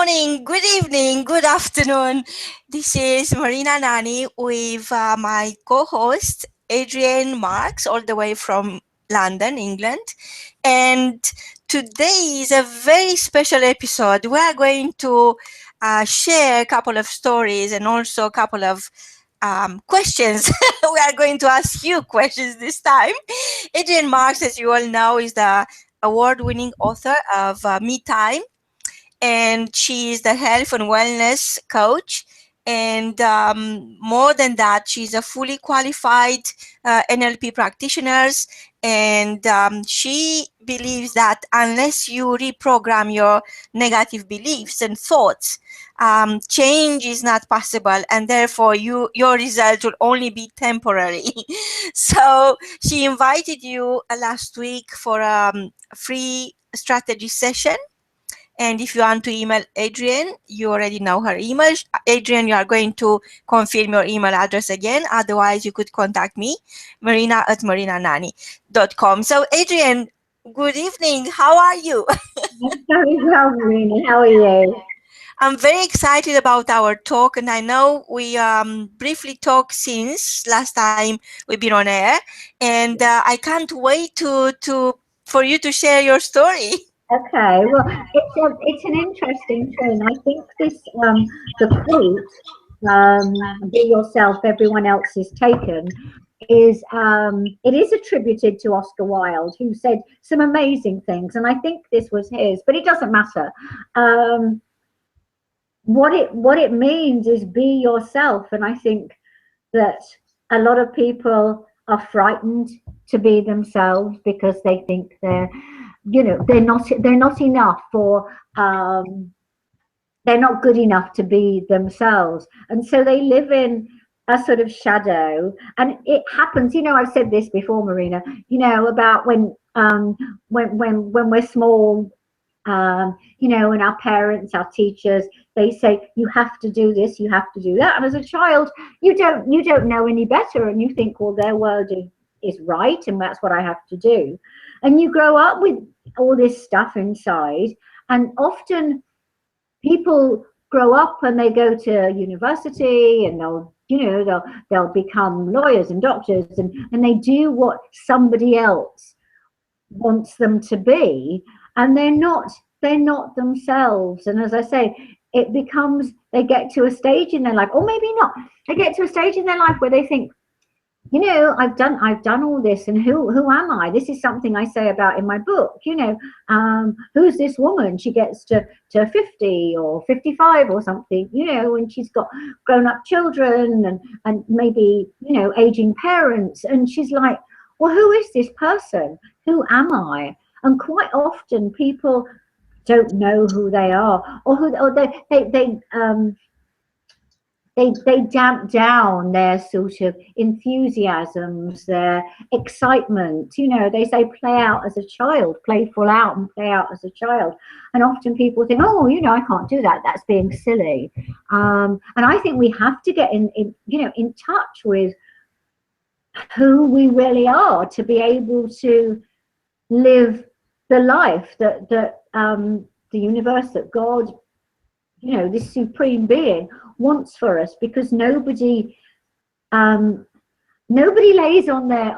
morning, good evening, good afternoon. This is Marina Nani with my co-host Adrienne Marks, all the way from London, England. And today is a very special episode. We are going to share a couple of stories and also a couple of questions. We are going to ask you questions this time. Adrienne Marks, as you all know, is the award-winning author of Me Time, and she is the health and wellness coach. And more than that, she's a fully qualified NLP practitioner. And she believes that unless you reprogram your negative beliefs and thoughts, change is not possible, and therefore your result will only be temporary. So she invited you last week for a free strategy session. And if you want to email Adrienne, you already know her email. Adrienne, you are going to confirm your email address again. Otherwise, you could contact me, marina@marinanani.com. So, Adrienne, good evening. How are you? I'm very well, Marina. How are you? I'm very excited about our talk, and I know we briefly talked since last time we've been on air, and I can't wait for you to share your story. Okay, well, it's an interesting thing. I think this the quote "Be yourself, everyone else is taken" is it is attributed to Oscar Wilde, who said some amazing things, and I think this was his, but it doesn't matter. What it means is be yourself, and I think that a lot of people are frightened to be themselves because they think they're not enough, or they're not good enough to be themselves, and so they live in a sort of shadow. And it happens, I've said this before, Marina, about when we're small, and our parents, our teachers, they say you have to do this, you have to do that, and as a child you don't know any better, and you think, well, their word is right, and that's what I have to do. And you grow up with all this stuff inside, and often people grow up and they go to university, and they'll become lawyers and doctors, and they do what somebody else wants them to be, and they're not themselves. And as I say, it becomes, they get to a stage in their life, or maybe not, they get to a stage in their life where they think, I've done all this, and who am I? This is something I say about in my book. Who's this woman? She gets to 50 or 55 or something, and she's got grown-up children and maybe aging parents, and she's like, well, who is this person? Who am I? And quite often people don't know who they are, or they damp down their sort of enthusiasms, their excitement. They say play out as a child, playful out and play out as a child. And often people think, oh, I can't do that. That's being silly. And I think we have to get in touch with who we really are to be able to live the life that the universe, that God, this supreme being wants for us. Because nobody lays on their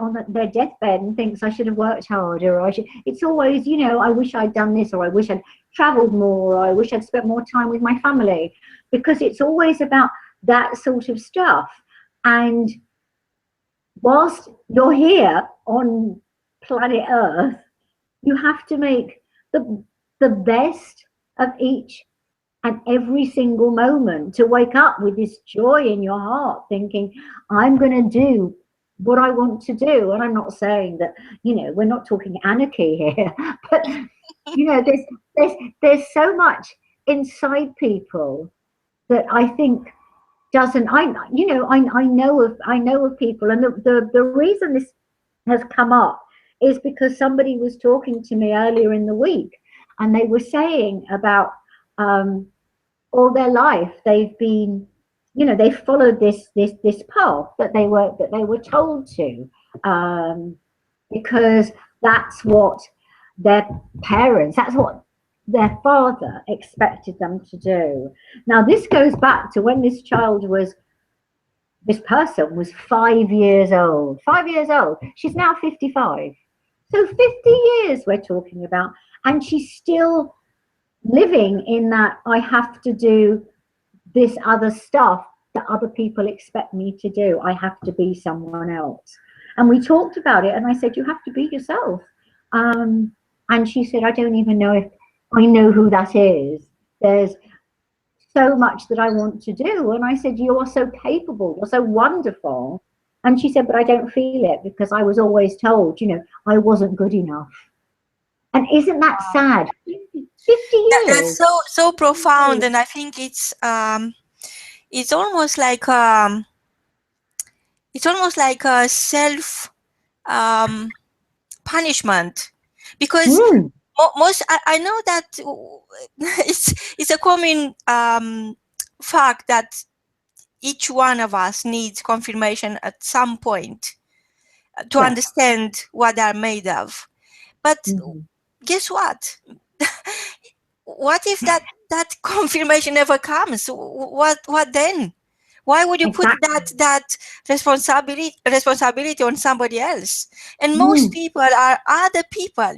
deathbed and thinks I should have worked harder, or it's always, I wish I'd done this, or I wish I'd traveled more, or I wish I'd spent more time with my family, because it's always about that sort of stuff. And whilst you're here on planet Earth, you have to make the best of each and every single moment, to wake up with this joy in your heart, thinking, I'm going to do what I want to do. And I'm not saying that, we're not talking anarchy here, but there's so much inside people that I think doesn't. I know of people, and the reason this has come up is because somebody was talking to me earlier in the week, and they were saying about all their life they've been, they followed this path that they were told to, because that's what their parents, that's what their father expected them to do. Now, this goes back to when this person was 5 years old. 5 years old. She's now 55. So 50 years we're talking about. And she's still living in that I have to do this other stuff that other people expect me to do. I have to be someone else. And we talked about it, and I said, you have to be yourself. And she said, I don't even know if I know who that is. There's so much that I want to do. And I said, you are so capable, you're so wonderful. And she said, but I don't feel it because I was always told, I wasn't good enough. And isn't that sad? 50 That's years. so profound, and I think it's almost like a self punishment, because most I know that it's a common fact that each one of us needs confirmation at some point to understand what they're made of. But guess what? What if that confirmation never comes? What then? Why would you put that responsibility on somebody else? And most people are other people,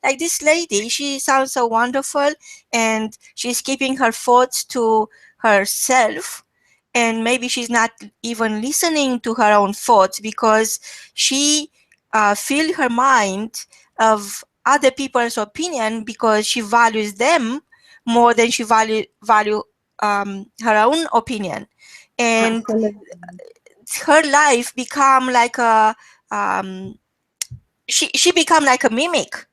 like this lady. She sounds so wonderful, and she's keeping her thoughts to herself, and maybe she's not even listening to her own thoughts because she filled her mind of other people's opinion because she values them more than she value her own opinion. And her life become like a she become like a mimic.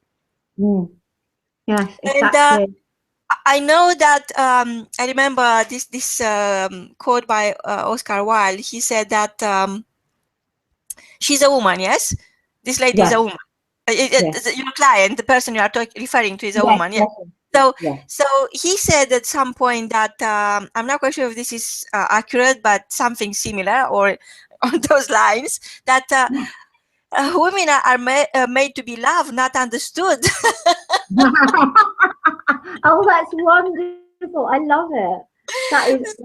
Yes, exactly. And I know that I remember this quote by Oscar Wilde. He said that she's a woman. Yes, this lady is a woman. Your client, the person you are referring to, is a woman. Yes. So he said at some point that I'm not quite sure if this is accurate, but something similar or on those lines, that women are made to be loved, not understood. Oh, that's wonderful! I love it. That is,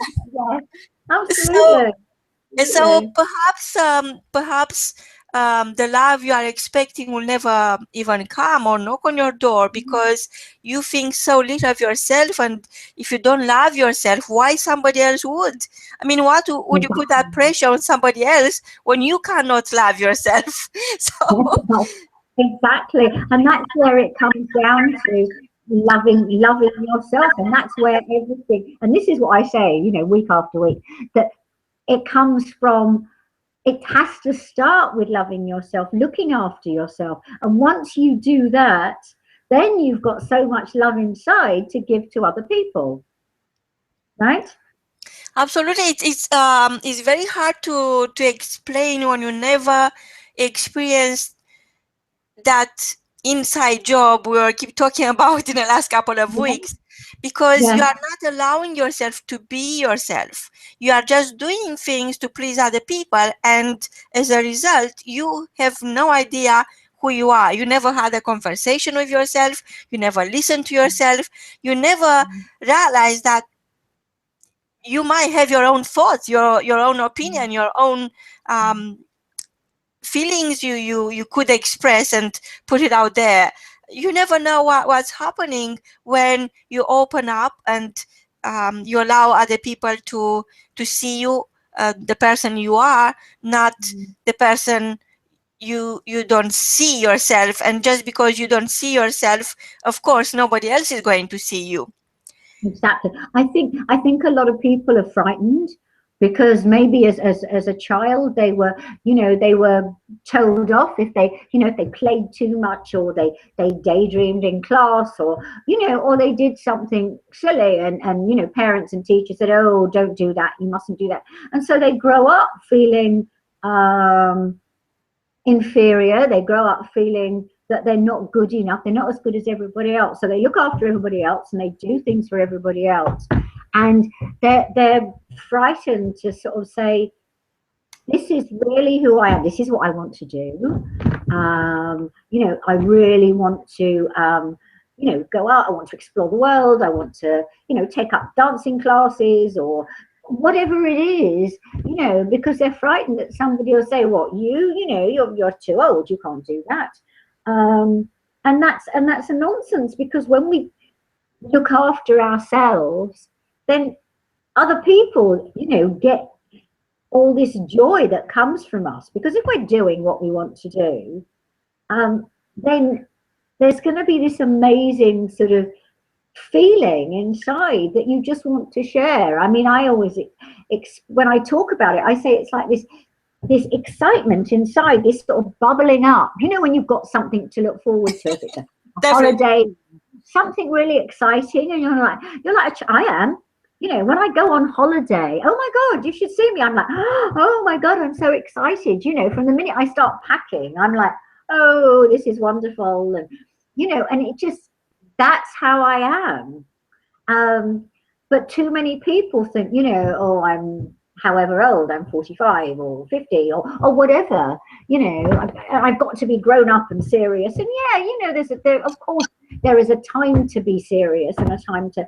absolutely. So perhaps the love you are expecting will never even come or knock on your door because you think so little of yourself, and if you don't love yourself, why somebody else would? I mean, what would you put that pressure on somebody else when you cannot love yourself? So exactly, and that's where it comes down to loving yourself, and that's where everything. And this is what I say, week after week, that it comes from. It has to start with loving yourself, looking after yourself. And once you do that, then you've got so much love inside to give to other people. Right? absolutely, it's very hard to explain when you never experienced that inside job we will keep talking about in the last couple of weeks, because you are not allowing yourself to be yourself. You are just doing things to please other people, and as a result you have no idea who you are. You never had a conversation with yourself, you never listened to yourself, you never realized that you might have your own thoughts, your own opinion, your own feelings you could express and put it out there. You never know what's happening when you open up and you allow other people to see you, the person you are, not the person you don't see yourself. And just because you don't see yourself, of course nobody else is going to see you. Exactly. I think a lot of people are frightened because maybe as a child they were told off if they played too much, or they daydreamed in class, or or they did something silly, and parents and teachers said, oh, don't do that, you mustn't do that. And so they grow up feeling inferior. They grow up feeling that they're not good enough. They're not as good as everybody else. So they look after everybody else and they do things for everybody else. And they're frightened to sort of say, this is really who I am. This is what I want to do. I really want to go out. I want to explore the world. I want to, take up dancing classes or whatever it is, because they're frightened that somebody will say, "What, you're too old. You can't do that." And that's a nonsense, because when we look after ourselves, then other people, get all this joy that comes from us. Because if we're doing what we want to do, then there's going to be this amazing sort of feeling inside that you just want to share. I mean, I always, when I talk about it, I say it's like this excitement inside, this sort of bubbling up. When you've got something to look forward to, if it's a Definitely. holiday, something really exciting, and you're like, I am. When I go on holiday, oh my God, you should see me. I'm like, oh my God, I'm so excited. From the minute I start packing, I'm like, oh, this is wonderful. And it just, that's how I am. But too many people think, oh, I'm however old, I'm 45 or 50 or whatever, I've got to be grown up and serious. And yeah, of course, there is a time to be serious and a time to,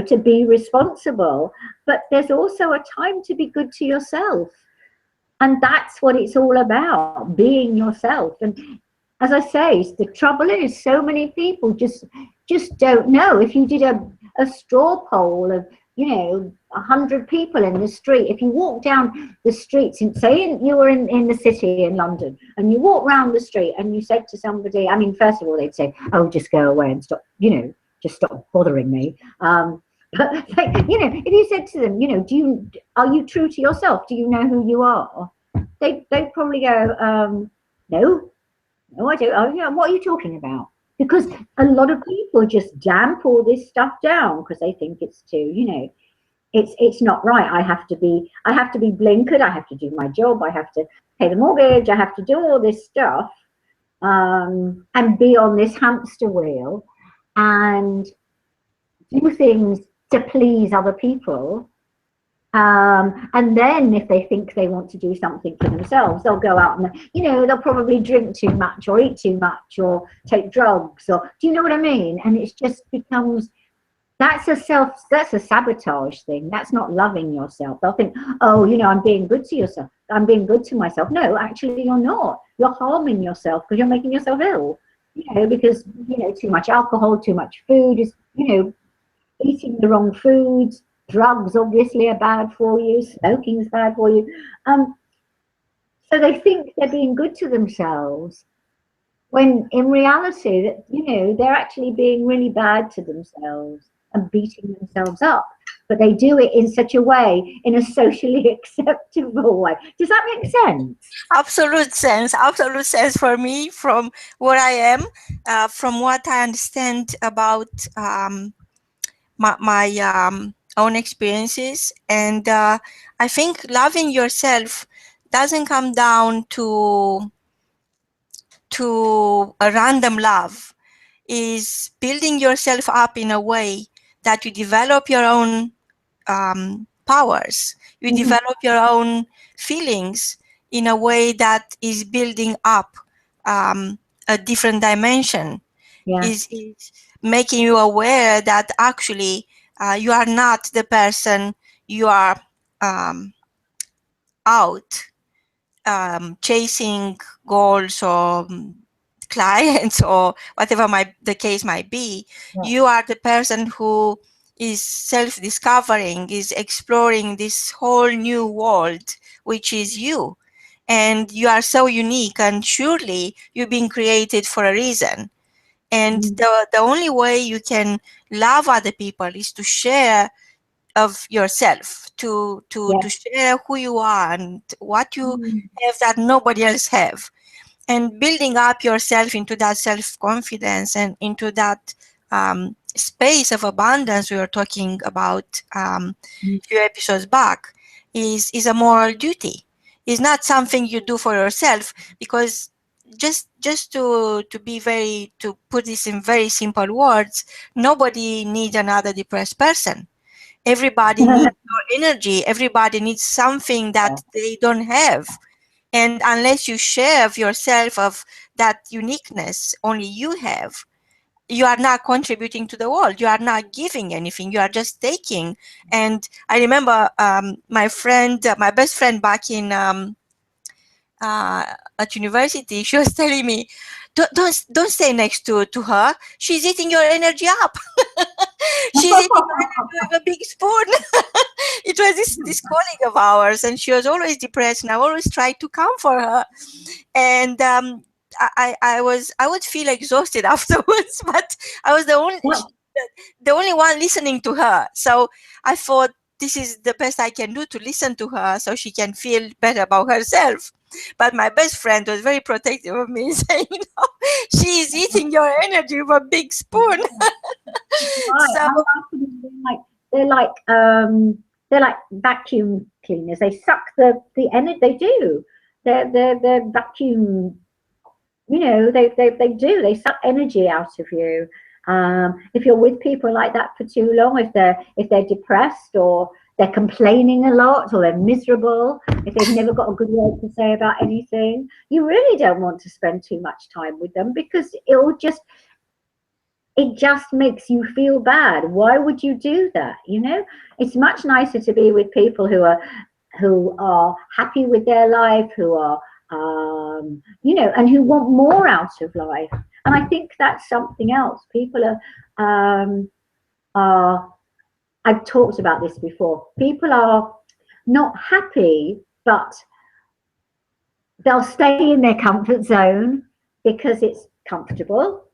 to be responsible. But there's also a time to be good to yourself. And that's what it's all about, being yourself. And as I say, the trouble is so many people just don't know. If you did a straw poll of 100 people in the street, if you walk down the streets and say you were in the city in London, and you walk round the street and you said to somebody, I mean, first of all they'd say, oh, just go away and stop, just stop bothering me. But if you said to them, are you true to yourself? Do you know who you are? They'd probably go, no, I don't. Oh, yeah, what are you talking about? Because a lot of people just damp all this stuff down because they think it's too, it's not right. I have to be blinkered. I have to do my job. I have to pay the mortgage. I have to do all this stuff, and be on this hamster wheel and do things to please other people. And then if they think they want to do something for themselves, they'll go out and, they'll probably drink too much or eat too much or take drugs, or do you know what I mean? And it just becomes, that's a sabotage thing. That's not loving yourself. They'll think, oh, I'm being good to yourself. I'm being good to myself. No, actually you're not. You're harming yourself because you're making yourself ill, because, too much alcohol, too much food is, eating the wrong foods. Drugs obviously are bad for you. Smoking is bad for you. So they think they're being good to themselves, when in reality, that they're actually being really bad to themselves and beating themselves up. But they do it in such a way, in a socially acceptable way. Does that make sense? Absolute sense for me, from where I am, from what I understand about my own experiences. And I think loving yourself doesn't come down to a random love. Is building yourself up in a way that you develop your own powers, you develop your own feelings in a way that is building up a different dimension. Yeah. Is making you aware that actually you are not the person you are out chasing goals or clients or whatever the case might be. Yeah. You are the person who is self-discovering, is exploring this whole new world, which is you. And you are so unique, and surely you've been created for a reason. And the only way you can love other people is to share of yourself, to share who you are and what you have that nobody else have, and building up yourself into that self-confidence and into that space of abundance we were talking about a few episodes back is a moral duty. It's not something you do for yourself, because just to put this in very simple words, nobody needs another depressed person. Everybody needs your energy. Everybody needs something that they don't have. And unless you share of yourself, of that uniqueness only you have, you are not contributing to the world. You are not giving anything. You are just taking. And I remember my friend, my best friend back in at university, she was telling me, don't stay next to her. She's eating your energy up. She's eating your energy with a big spoon. It was this colleague of ours, and she was always depressed, and I always tried to comfort her. And I would feel exhausted afterwards, but I was the only one listening to her. So I thought this is the best I can do, to listen to her so she can feel better about herself. But my best friend was very protective of me, saying, "No, she is eating your energy with a big spoon." Right. So How often they're like vacuum cleaners. They suck the energy. They do. They're vacuum. You know, they do. They suck energy out of you. If you're with people like that for too long, if they're depressed, or they're complaining a lot, or they're miserable, if they've never got a good word to say about anything, you really don't want to spend too much time with them, because it just makes you feel bad. Why would you do that? You know, it's much nicer to be with people who are happy with their life, who are you know, and who want more out of life. And I think that's something else. People are I've talked about this before. People are not happy, but they'll stay in their comfort zone because it's comfortable,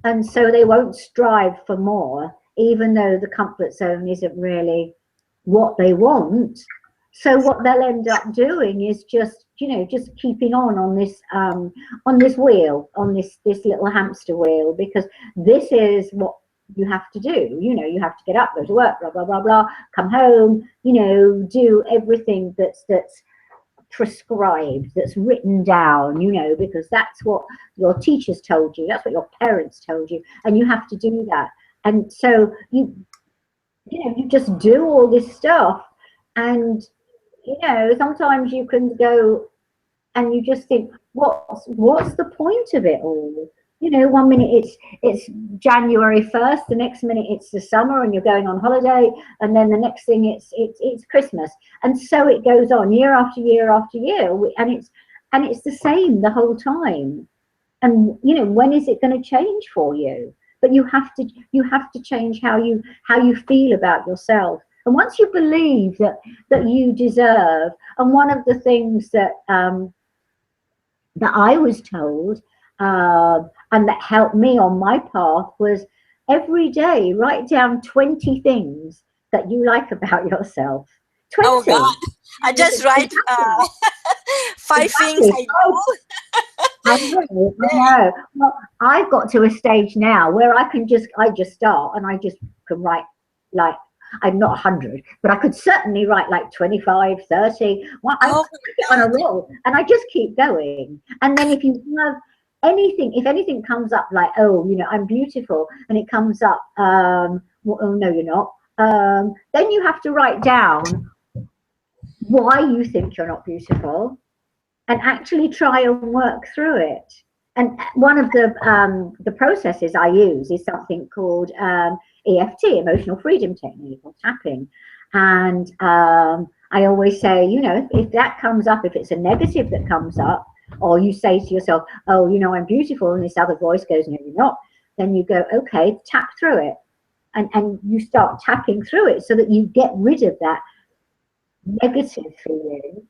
and so they won't strive for more, even though the comfort zone isn't really what they want. So what they'll end up doing is just, you know, just keeping on this wheel, on this little hamster wheel, because this is what you have to do. You know, you have to get up, go to work, blah blah blah blah, come home, you know, do everything that's prescribed, that's written down, you know, because that's what your teachers told you, that's what your parents told you, and you have to do that. And so you know, you just do all this stuff, and you know, sometimes you can go and you just think, what's the point of it all? You know, one minute it's January 1st, the next minute it's the summer and you're going on holiday, and then the next thing it's Christmas, and so it goes on year after year after year, and it's the same the whole time. And you know, when is it going to change for you? But you have to change how you feel about yourself. And once you believe that you deserve, and one of the things that that I was told, and that helped me on my path, was every day write down 20 things that you like about yourself. oh 20. God, I just write Exactly. 5 things Exactly. I do. I know, I know. Well, I've got to a stage now where I just start and I just can write, like, I'm not 100, but I could certainly write like 25, 30. Well, I Oh get on a roll and I just keep going. And then if you have anything, if anything comes up like, oh, you know, I'm beautiful, and it comes up, well, oh no, you're not. Then you have to write down why you think you're not beautiful, and actually try and work through it. And one of the processes I use is something called EFT, Emotional Freedom Technique, or tapping. And I always say, you know, if that comes up, if it's a negative that comes up, or you say to yourself, oh, you know, I'm beautiful, and this other voice goes, no, you're not, then you go, okay, tap through it. And you start tapping through it so that you get rid of that negative feeling.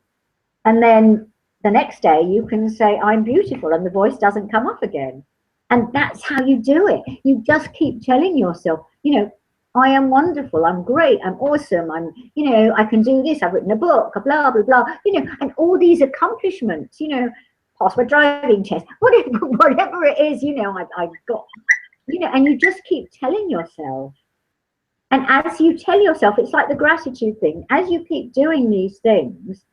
And then the next day you can say, I'm beautiful, and the voice doesn't come up again. And that's how you do it. You just keep telling yourself, you know, I am wonderful, I'm great, I'm awesome, I'm, you know, I can do this, I've written a book, blah, blah, blah, you know, and all these accomplishments, you know, pass my driving test, whatever it is, you know, I've got, you know, and you just keep telling yourself. And as you tell yourself, it's like the gratitude thing. As you keep doing these things,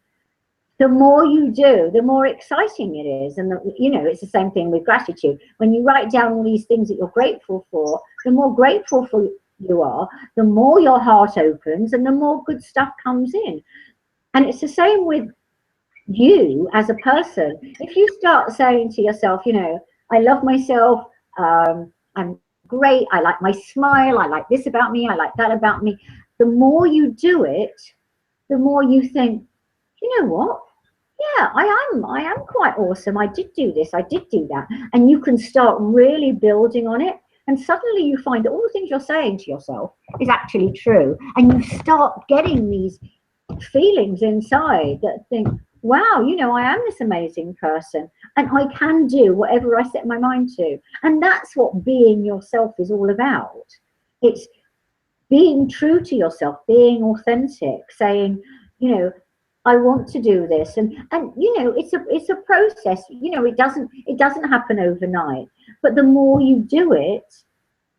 the more you do, the more exciting it is. And, you know, it's the same thing with gratitude. When you write down all these things that you're grateful for, the more grateful for you are, the more your heart opens and the more good stuff comes in. And it's the same with you as a person. If you start saying to yourself, you know, I love myself, I'm great, I like my smile, I like this about me, I like that about me. The more you do it, the more you think, you know what? Yeah, I am quite awesome. I did do this, I did do that. And you can start really building on it. And suddenly you find that all the things you're saying to yourself is actually true. And you start getting these feelings inside that think, wow, I am this amazing person and I can do whatever I set my mind to. And that's what being yourself is all about. It's being true to yourself, being authentic, saying, I want to do this, and it's a process. It doesn't happen overnight, but the more you do it,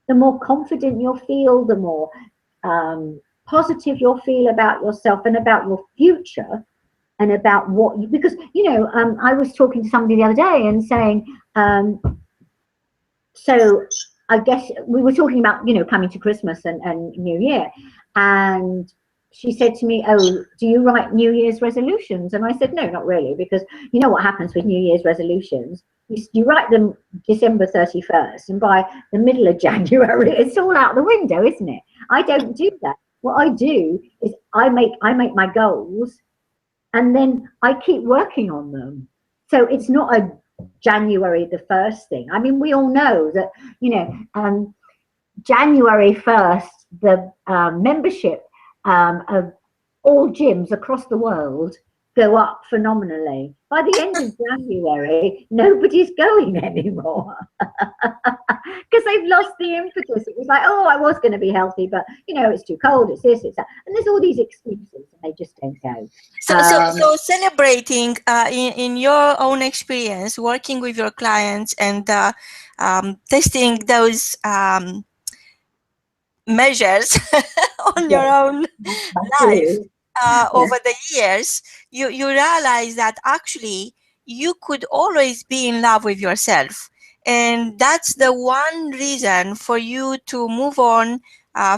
the more confident you'll feel, the more positive you'll feel about yourself and about your future, and about what you, because I was talking to somebody the other day and saying, so I guess we were talking about coming to Christmas and New Year, and she said to me, "Oh, do you write New Year's resolutions?" And I said, "No, not really, because you know what happens with New Year's resolutions. You write them December 31st, and by the middle of January, it's all out the window, isn't it? I don't do that. What I do is I make my goals, and then I keep working on them. So it's not a January the 1st thing. I mean, we all know that January 1st, the membership of all gyms across the world go up phenomenally. By the end of January, nobody's going anymore because they've lost the impetus. It was like, oh, I was going to be healthy, but it's too cold, it's this, it's that, and there's all these excuses, and they just don't go. So celebrating in your own experience, working with your clients and testing those measures on your own life over the years, you realize that actually you could always be in love with yourself. And that's the one reason for you to move on,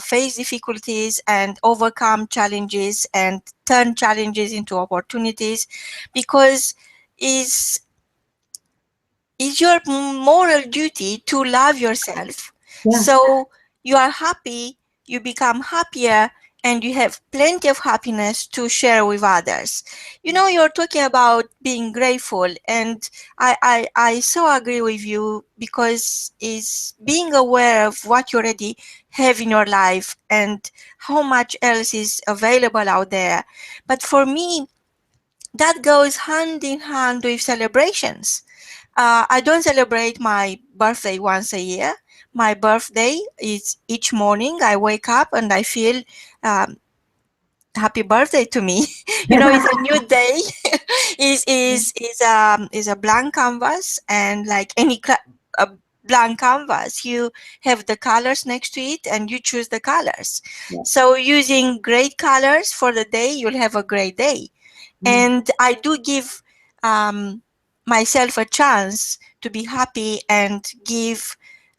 face difficulties and overcome challenges and turn challenges into opportunities, because is your moral duty to love yourself. Yeah. So you are happy, you become happier, and you have plenty of happiness to share with others. You're talking about being grateful, and I so agree with you, because is being aware of what you already have in your life and how much else is available out there. But for me, that goes hand in hand with celebrations. I don't celebrate my birthday once a year. My birthday is each morning. I wake up and I feel happy birthday to me. It's a new day. is a blank canvas, and like any a blank canvas, you have the colors next to it, and you choose the colors. Yeah. So using great colors for the day, you'll have a great day. And I do give myself a chance to be happy and give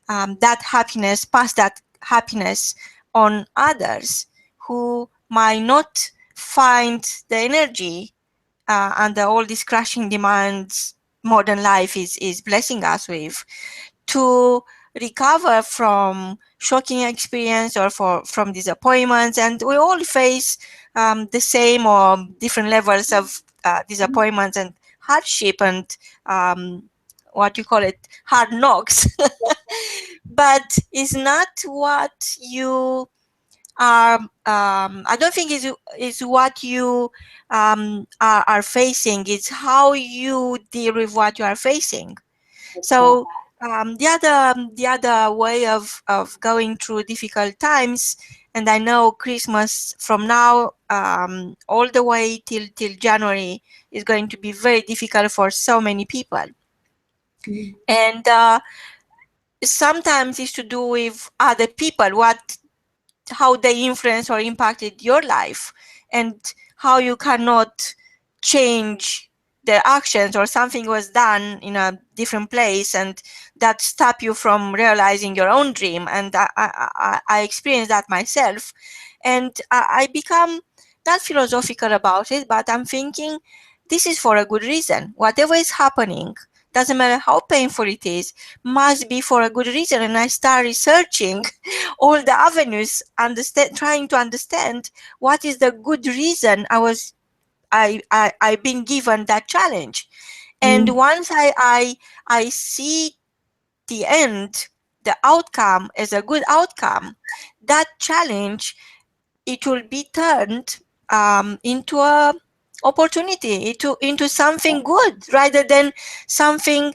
that happiness, pass that happiness on others who might not find the energy under all these crashing demands modern life is blessing us with, to recover from shocking experience or from disappointments. And we all face the same or different levels of disappointments and hardship and what you call it, hard knocks. But it's not what you are. I don't think is what you are facing. It's how you deal with what you are facing. So the other way of going through difficult times, and I know Christmas from now all the way till January is going to be very difficult for so many people. And sometimes it's to do with other people, how they influence or impacted your life, and how you cannot change their actions, or something was done in a different place and that stop you from realizing your own dream. And I experienced that myself, and I become not philosophical about it, but I'm thinking this is for a good reason. Whatever is happening, doesn't matter how painful it is, must be for a good reason. And I start researching all the avenues, trying to understand what is the good reason I've been given that challenge. And Mm. once I see the end, the outcome as a good outcome, that challenge, it will be turned into a opportunity, into something good, rather than something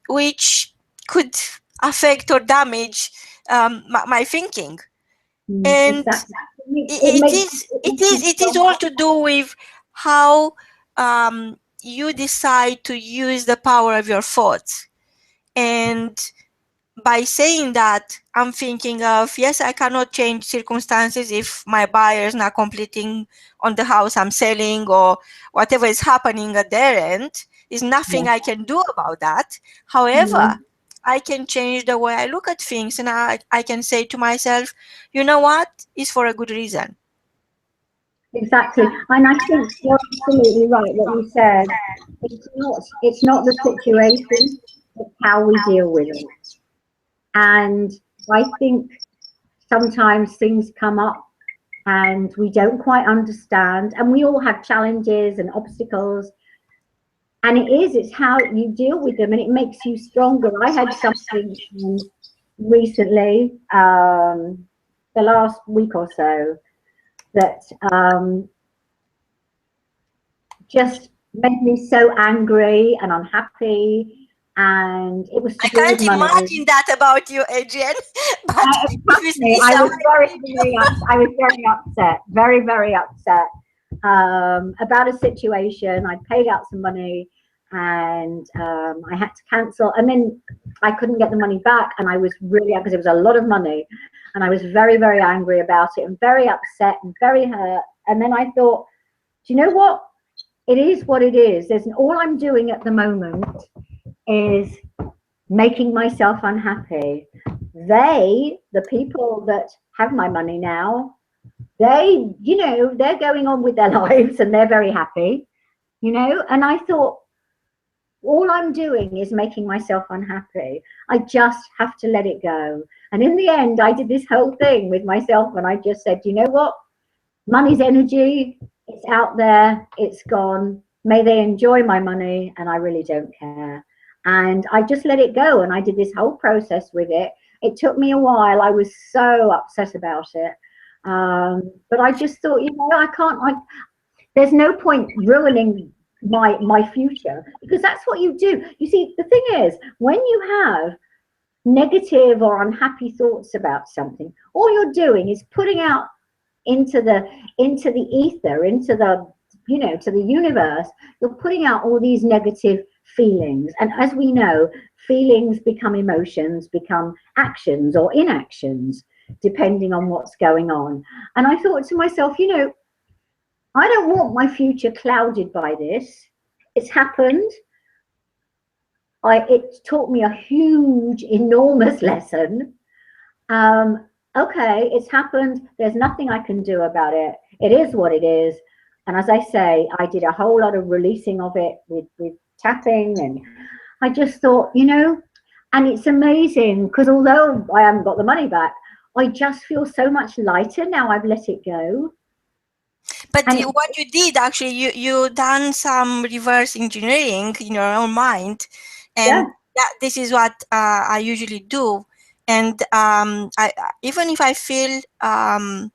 which could affect or damage my thinking. Mm. And Exactly. It it makes is it it makes is you it is stronger. all to do with how you decide to use the power of your thoughts. And by saying that, I'm thinking of, yes, I cannot change circumstances if my buyer is not completing on the house I'm selling, or whatever is happening at their end. Is nothing Yeah. I can do about that. However, Mm. I can change the way I look at things, and I can say to myself, you know what? It's for a good reason. Exactly. And I think you're absolutely right what you said. It's not the situation, it's how we deal with it. And I think sometimes things come up and we don't quite understand, and we all have challenges and obstacles, and it's how you deal with them, and it makes you stronger. I had something recently, the last week or so, that just made me so angry and unhappy, and it was to I do with can't money. imagine that about you, Adrienne. But if Trust you me, say so, I was very upset, very, very upset about a situation. I paid out some money, and I had to cancel, and then I couldn't get the money back, and I was really, because it was a lot of money, and I was very, very angry about it, and very upset, and very hurt. And then I thought, do you know what? It is what it is. There's all I'm doing at the moment is making myself unhappy. The people that have my money now, they're going on with their lives and they're very happy, And I thought, all I'm doing is making myself unhappy. I just have to let it go. And in the end, I did this whole thing with myself, and I just said, you know what? Money's energy. It's out there. It's gone. May they enjoy my money, and I really don't care. And I just let it go, and I did this whole process with it. It took me a while. I was so upset about it, but I just thought, I can't. There's no point ruining my future, because that's what you do. You see, the thing is, when you have negative or unhappy thoughts about something, all you're doing is putting out into the ether, into the to the universe. You're putting out all these negative feelings, and as we know, feelings become emotions, become actions or inactions, depending on what's going on. And I thought to myself, I don't want my future clouded by this. It's happened. It taught me a huge, enormous lesson. Okay, it's happened. There's nothing I can do about it. It is what it is. And as I say, I did a whole lot of releasing of it with tapping, and I just thought, and it's amazing, because although I haven't got the money back, I just feel so much lighter now I've let it go. but And what you did actually, you done some reverse engineering in your own mind, yeah, and this is what I usually do. And even if I feel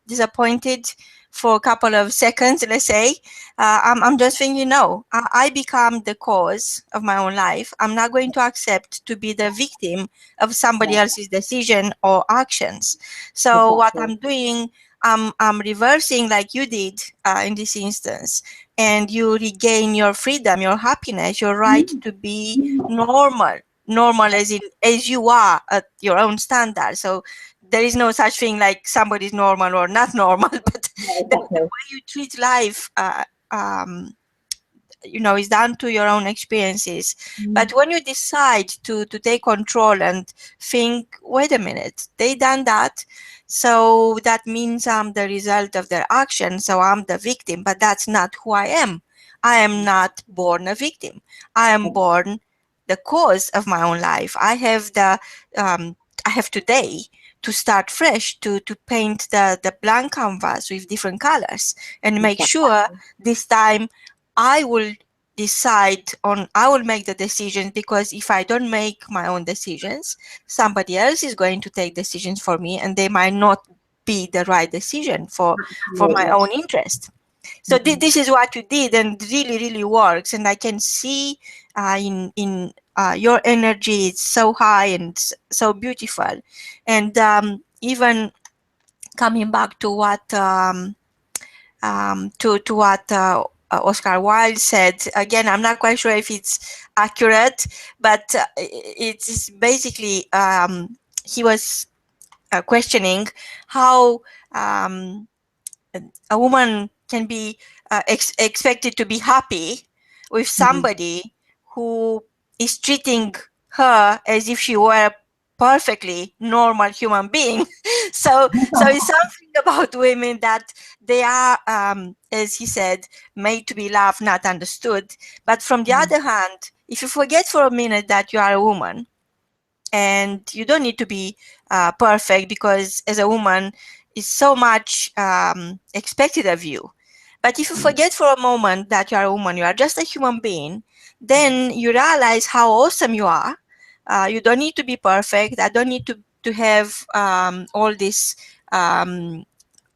disappointed for a couple of seconds, let's say, I'm just thinking, no, I become the cause of my own life. I'm not going to accept to be the victim of somebody yeah, else's decision or actions. So what exactly. I'm doing, I'm reversing like you did in this instance, and you regain your freedom, your happiness, your right Mm. to be normal as in as you are at your own standard. So there is no such thing like somebody's normal or not normal, but Yeah, the exactly. way you treat life um, is down to your own experiences. Mm. But when you decide to take control and think, wait a minute, they done that, so that means I'm the result of their action, so I'm the victim. But that's not who I am. I am not born a victim. I am born the cause of my own life. I have the I have today to start fresh, to paint the blank canvas with different colors and make Exactly. sure this time I will I will make the decisions, because if I don't make my own decisions, somebody else is going to take decisions for me, and they might not be the right decision for my Absolutely. own interest. So this is what you did, and really, really works. And I can see in your energy, it's so high and so beautiful. And even coming back to what to what Oscar Wilde said. Again, I'm not quite sure if it's accurate, but it's basically he was questioning how um, a woman can be expected to be happy with Mhm. somebody who is treating her as if she were a perfectly normal human being. So it's something about women that they are, as he said, made to be loved, not understood. But from the other hand, if you forget for a minute that you are a woman, and you don't need to be perfect, because as a woman is so much expected of you. But if you forget for a moment that you are a woman, you are just a human being, then you realize how awesome you are. You don't need to be perfect. I don't need to have all this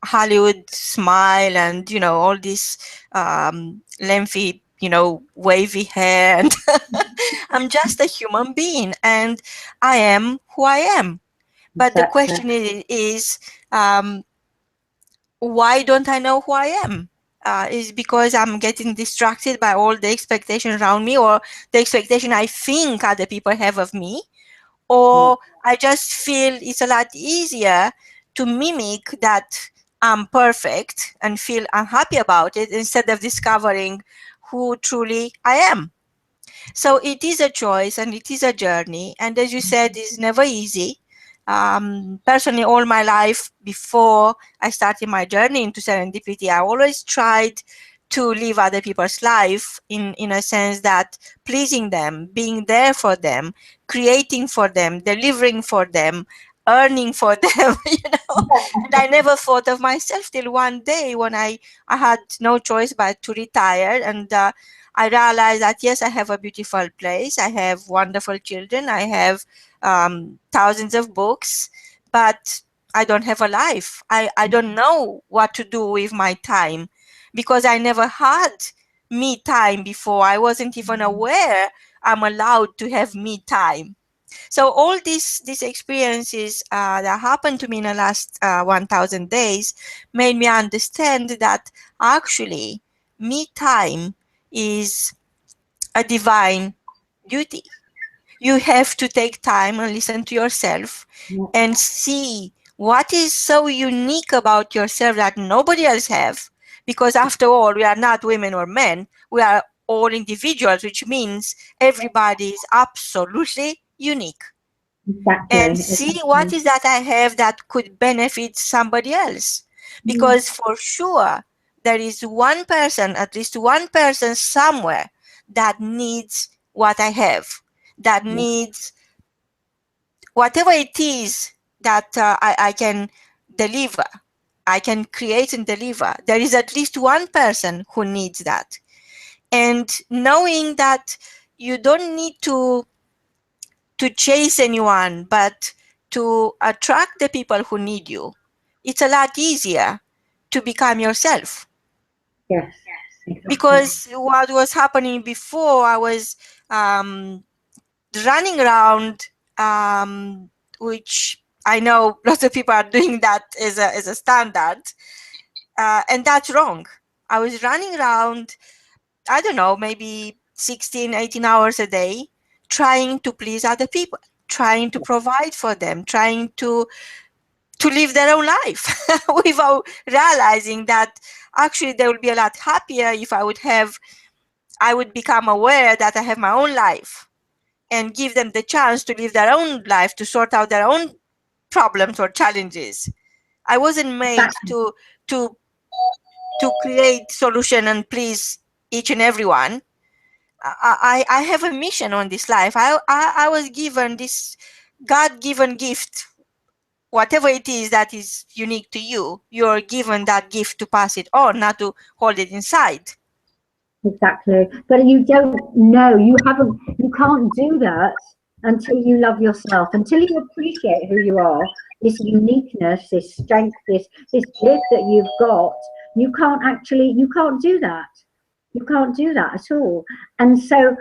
Hollywood smile and, all this lengthy, wavy hair. And I'm just a human being, and I am who I am. But the Exactly. question is why don't I know who I am? Is because I'm getting distracted by all the expectations around me, or the expectation I think other people have of me, Yeah. or I just feel it's a lot easier to mimic that I'm perfect and feel unhappy about it, instead of discovering who truly I am. So it is a choice and it is a journey. And as you said, it's never easy. Personally, all my life before I started my journey into serendipity, I always tried to live other people's life in a sense that pleasing them, being there for them, creating for them, delivering for them, earning for them, And I never thought of myself till one day when I had no choice but to retire. And I realized that yes, I have a beautiful place, I have wonderful children, I have thousands of books, but I don't have a life. I don't know what to do with my time, because I never had me time before. I wasn't even aware I'm allowed to have me time. So all these experiences that happened to me in the last 1,000 days made me understand that actually me time is a divine duty. You have to take time and listen to yourself Yeah. and see what is so unique about yourself that nobody else have. Because after all, we are not women or men. We are all individuals, which means everybody is absolutely unique. And Exactly. see what Exactly. is that I have that could benefit somebody else. Mm. Because for sure, there is one person, at least one person somewhere, that needs what I have, that Yeah. needs whatever it is that I can deliver, I can create and deliver. There is at least one person who needs that. And knowing that you don't need to chase anyone, but to attract the people who need you, it's a lot easier to become yourself. Yes. Exactly. Because what was happening before, I was um, running around, which I know lots of people are doing that as a standard, and that's wrong. I was running around, I don't know, maybe 16, 18 hours a day, trying to please other people, trying to provide for them, trying to live their own life without realizing that actually they would be a lot happier if I would become aware that I have my own life and give them the chance to live their own life, to sort out their own problems or challenges. I wasn't made Exactly. to to create solution and please each and everyone. I have a mission on this life. I was given this God-given gift, whatever it is that is unique to you. You're given that gift to pass it on, not to hold it inside. Exactly. But you don't know, you can't do that until you love yourself, until you appreciate who you are, this uniqueness, this strength, this gift that you've got. You can't do that. You can't do that at all. And so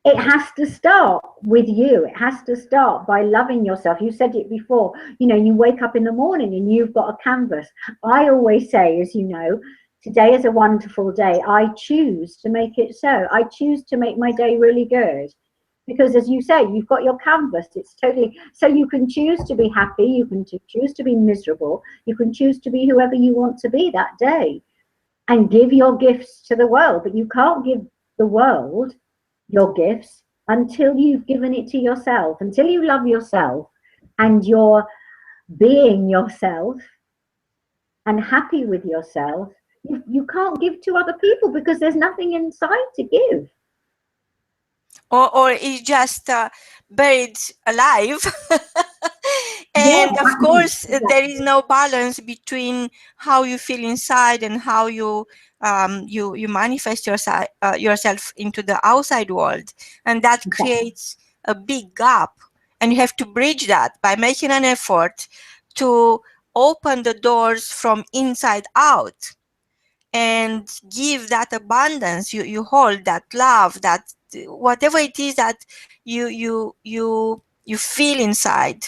it has to start with you. It has to start by loving yourself. You said it before, you wake up in the morning and you've got a canvas. I always say, as you know, today is a wonderful day. I choose to make it so. I choose to make my day really good. Because as you say, you've got your canvas. It's totally, so you can choose to be happy. You can choose to be miserable. You can choose to be whoever you want to be that day and give your gifts to the world. But you can't give the world your gifts until you've given it to yourself, until you love yourself and you're being yourself and happy with yourself. You can't give to other people because there's nothing inside to give. Or it's just buried alive. Yeah, And of course, there is no balance between how you feel inside and how you manifest yourself into the outside world, and that creates a big gap. And you have to bridge that by making an effort to open the doors from inside out and give that abundance. You hold that love, that whatever it is that you feel inside,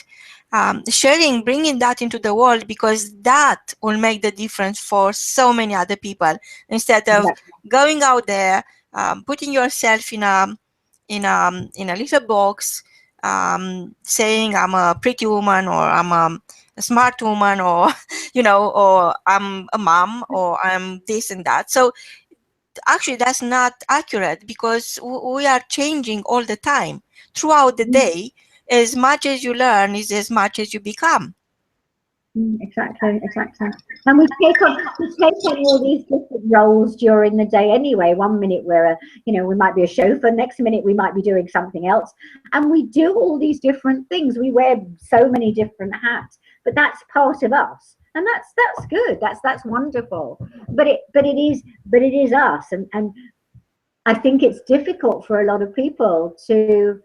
sharing, bringing that into the world, because that will make the difference for so many other people, instead of going out there, putting yourself in a little box, saying I'm a pretty woman, or I'm a smart woman, or or I'm a mom, or I'm this and that. So actually that's not accurate, because we are changing all the time throughout the day. As much as you learn is as much as you become. Exactly. And we take on all these different roles during the day anyway. One minute we might be a chauffeur, next minute we might be doing something else. And we do all these different things. We wear so many different hats, but that's part of us. And that's good. That's wonderful. But it is us. And I think it's difficult for a lot of people to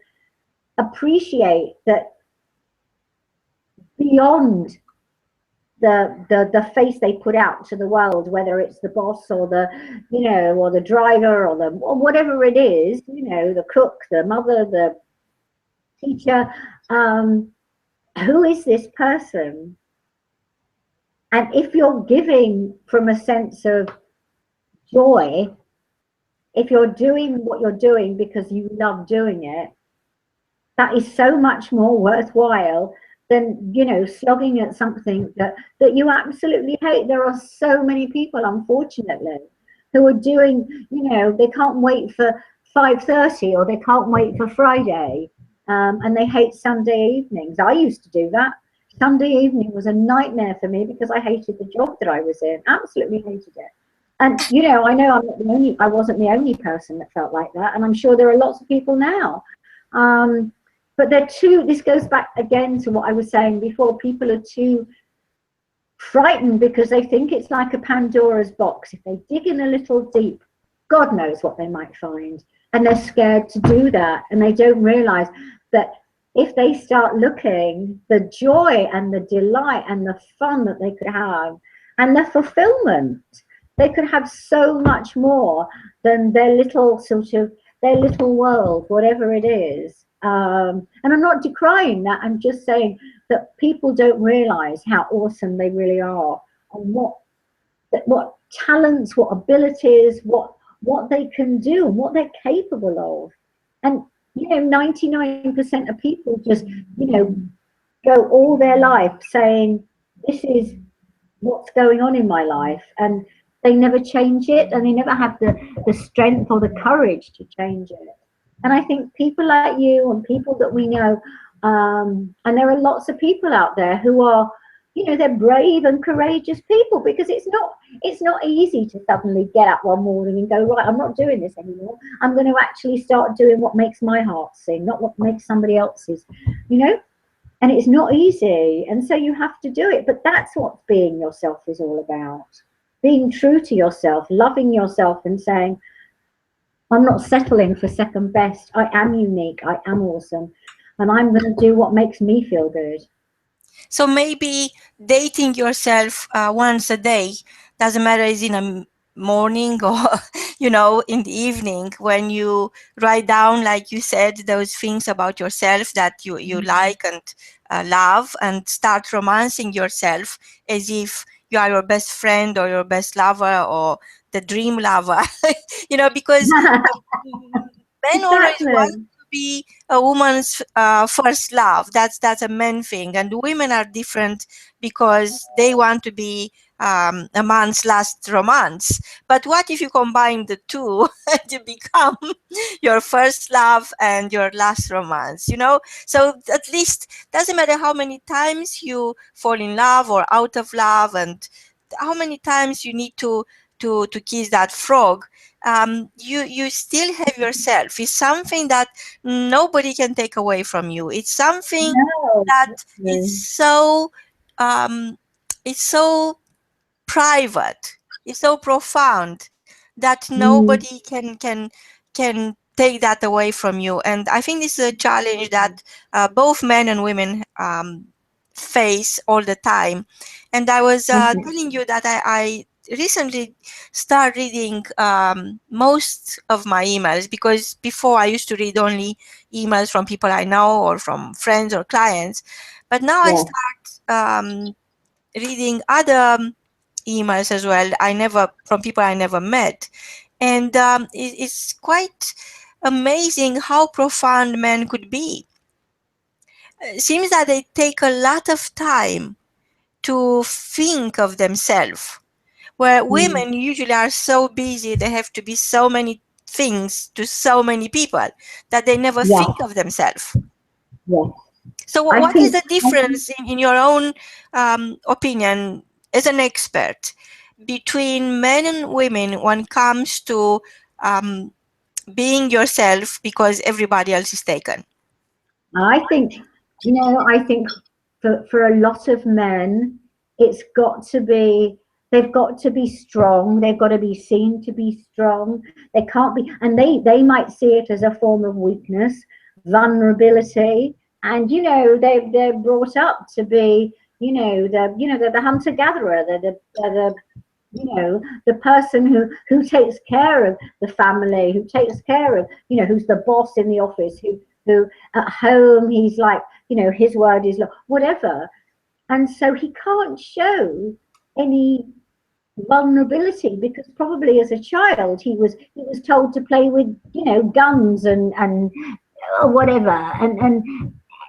appreciate that beyond the face they put out to the world, whether it's the boss or or the driver or whatever it is, the cook, the mother, the teacher, who is this person? And if you're giving from a sense of joy, if you're doing what you're doing because you love doing it, that is so much more worthwhile than slogging at something that you absolutely hate. There are so many people, unfortunately, who are doing, they can't wait for 5:30 or they can't wait for Friday, and they hate Sunday evenings. I used to do that. Sunday evening was a nightmare for me because I hated the job that I was in. Absolutely hated it. And I know I wasn't the only person that felt like that, and I'm sure there are lots of people now. But this goes back again to what I was saying before. People are too frightened because they think it's like a Pandora's box. If they dig in a little deep, God knows what they might find. And they're scared to do that. And they don't realize that if they start looking, the joy and the delight and the fun that they could have and the fulfillment, they could have so much more than their little world, whatever it is. And I'm not decrying that. I'm just saying that people don't realize how awesome they really are, and what talents, what abilities, what they can do, and what they're capable of. And 99% of people just go all their life saying, this is what's going on in my life, and they never change it, and they never have the strength or the courage to change it. And I think people like you and people that we know, and there are lots of people out there who are they're brave and courageous people, because it's not easy to suddenly get up one morning and go, right, I'm not doing this anymore. I'm going to actually start doing what makes my heart sing, not what makes somebody else's, you know. And it's not easy, and so you have to do it. But that's what being yourself is all about: being true to yourself, loving yourself, and saying, I'm not settling for second best. I am unique, I am awesome, and I'm going to do what makes me feel good. So maybe dating yourself once a day, doesn't matter is in a morning or in the evening, when you write down, like you said, those things about yourself that you like and love, and start romancing yourself as if you are your best friend or your best lover or the dream lover. Because men always want Exactly. to be a woman's first love. That's a men thing, and women are different because they want to be a man's last romance. But what if you combine the two and you become your first love and your last romance? So at least doesn't matter how many times you fall in love or out of love, and how many times you need to kiss that frog. You still have yourself. It's something that nobody can take away from you. It's something No, that it's exactly. so um, it's so private, it's so profound that Mm, nobody can take that away from you. And I think this is a challenge that both men and women face all the time. And I was mhm. telling you that I recently started reading most of my emails, because before I used to read only emails from people I know or from friends or clients, but now I Yeah. start reading other emails as well. I never From people I never met, and it's quite amazing how profound men could be. It seems that they take a lot of time to think of themselves, where Mm, women usually are so busy, they have to be so many things to so many people that they never yeah. think of themselves. Yeah. So I what is think. the difference in your own opinion as an expert between men and women when it comes to um, being yourself because everybody else is taken? I think, I think for a lot of men, it's got to be, they've got to be strong. They've got to be seen to be strong. They can't be, and they might see it as a form of weakness, vulnerability, and they're brought up to be, the hunter gatherer, the the person who takes care of the family, who takes care of, who's the boss in the office, who at home he's like, his word is whatever. And so he can't show any vulnerability, because probably as a child he was told to play with, guns and whatever, and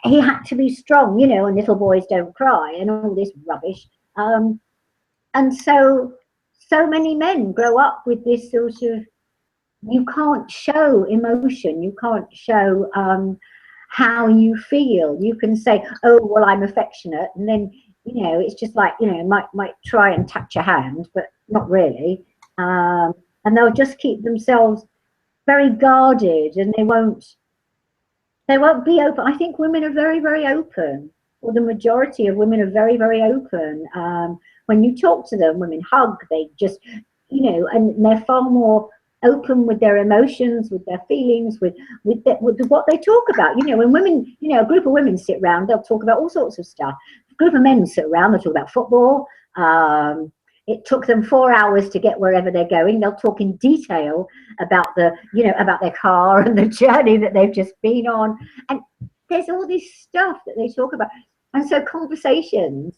he had to be strong, and little boys don't cry and all this rubbish. And so many men grow up with this sort of, you can't show emotion, you can't show how you feel. You can say, oh well, I'm affectionate, and then it's just like, might try and touch your hand, but not really. And they'll just keep themselves very guarded, and they won't be open. I think women are very, very open, or the majority of women are very, very open. When you talk to them, women hug, they just, and they're far more open with their emotions, with their feelings, with what they talk about. When women, a group of women sit around, they'll talk about all sorts of stuff. A group of men sit around, they'll talk about football. It took them 4 hours to get wherever they're going. They'll talk in detail about about their car and the journey that they've just been on. And there's all this stuff that they talk about. And so conversations,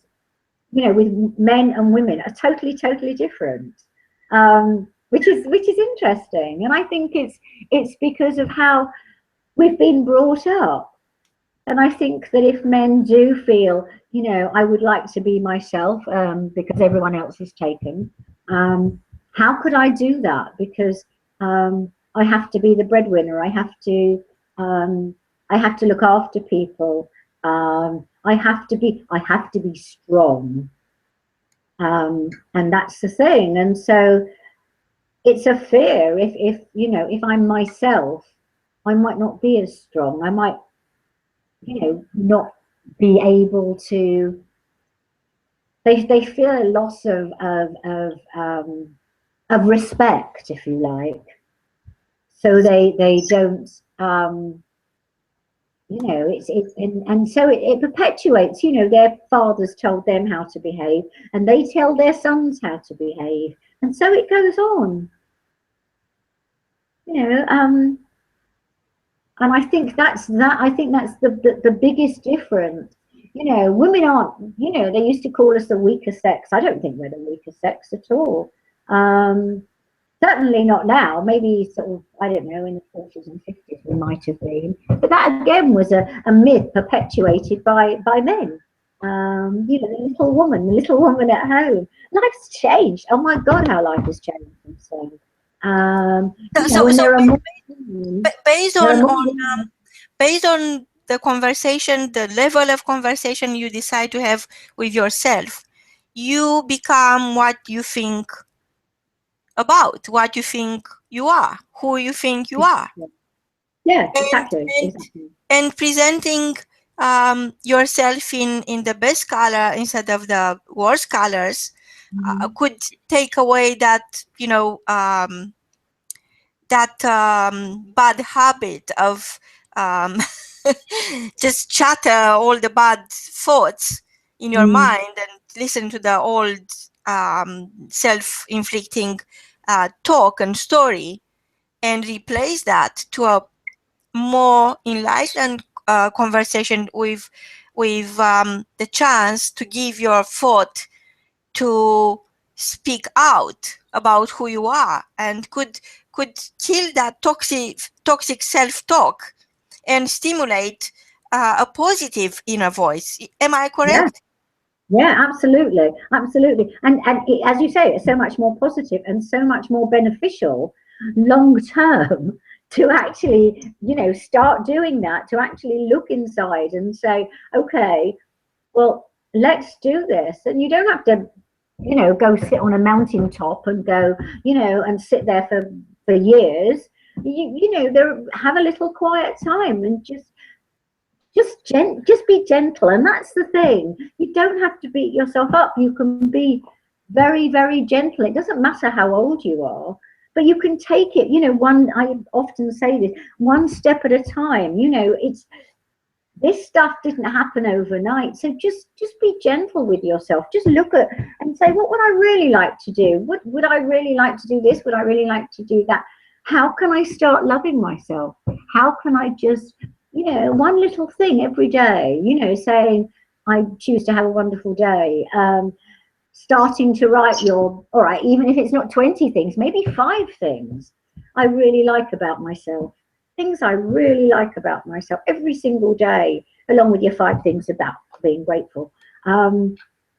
with men and women are totally, totally different. Which is interesting. And I think it's because of how we've been brought up. And I think that if men do feel, I would like to be myself, because everyone else is taken, how could I do that? Because I have to be the breadwinner. Um, I have to look after people. I have to be strong, and that's the thing. And so it's a fear. If you know, if I'm myself, I might not be as strong. I might, you know, not be able to. They feel a loss of respect, if you like. So they don't. You know, and so it perpetuates. You know, their fathers told them how to behave, and they tell their sons how to behave, and so it goes on. You know, and I think that's the biggest difference. You know, women aren't. You know, they used to call us the weaker sex. I don't think we're the weaker sex at all. Um, Certainly not now. Maybe sort of, I don't know, in the 40s and 50s we might have been. But that again was a myth perpetuated by men. You know, the little woman at home. Life's changed. Oh my God, how life has changed. And so, you know, and there are more. Based There are on more. based on the conversation, the level of conversation you decide to have with yourself, you become what you think about, what you think you are, who you think you are. Yeah, and exactly. and, and presenting yourself in the best color instead of the worst colors could take away that, you know, that bad habit of um, just chatter all the bad thoughts in your mind and listen to the old self-inflicting talk and story, and replace that to a more enlightened conversation with the chance to give your thought to speak out about who you are, and could kill that toxic self-talk and stimulate a positive inner voice. Am I Yeah. correct? Yeah, absolutely, absolutely, and it, as you say, it's so much more positive and so much more beneficial long term to actually, you know, start doing that. To actually look inside and say, okay, well, let's do this, and you don't have to, you know, go sit on a mountaintop and go, you know, and sit there for years. You know, there, have a little quiet time and just be gentle, and that's the thing. You don't have to beat yourself up. You can be very, very gentle. It doesn't matter how old you are, but you can take it, you know, one, I often say this, one step at a time. You know, it's, this stuff didn't happen overnight, so just be gentle with yourself. Just look at and say, what would I really like to do? What would I really like to do? This, would I really like to do that? How can I start loving myself? How can I just, you know, one little thing every day, you know, saying, I choose to have a wonderful day. Starting to write your, all right, even if it's not 20 things, maybe 5 things I really like about myself. Things I really like about myself every single day, along with your 5 things about being grateful. And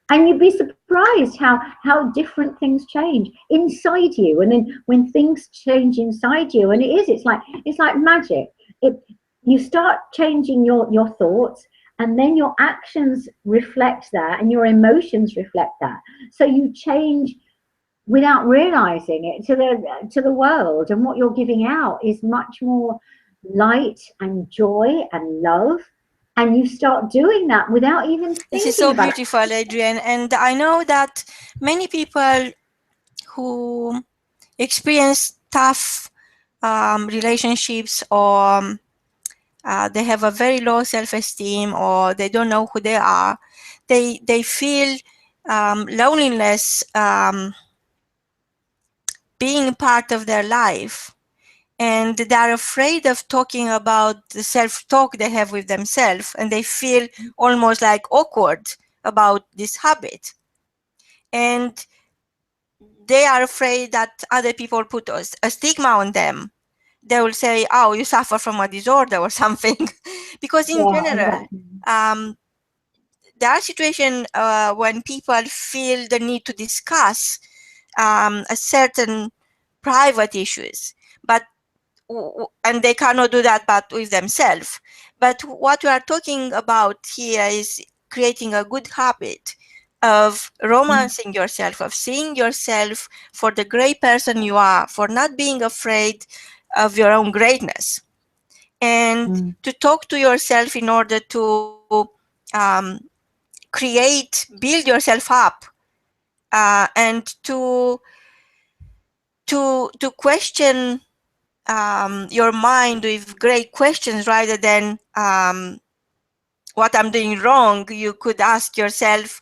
you'd be surprised how different things change inside you. And then when things change inside you, and it's like magic. It, you start changing your thoughts, and then your actions reflect that, and your emotions reflect that. So you change without realizing it to the world, and what you're giving out is much more light and joy and love, and you start doing that without even This is thinking so about it. beautiful, Adrienne, and I know that many people who experience tough relationships, or they have a very low self-esteem, or they don't know who they are, they feel loneliness being part of their life, and they're afraid of talking about the self-talk they have with themselves, and they feel almost like awkward about this habit, and they are afraid that other people put a stigma on them. They will say, oh, you suffer from a disorder or something. Because in Yeah, general, exactly. there are situations when people feel the need to discuss a certain private issues, but and they cannot do that but with themselves. But what we are talking about here is creating a good habit of romancing yourself, of seeing yourself for the great person you are, for not being afraid of your own greatness, and to talk to yourself in order to build yourself up, and to question your mind with great questions rather than what I'm doing wrong. You could ask yourself,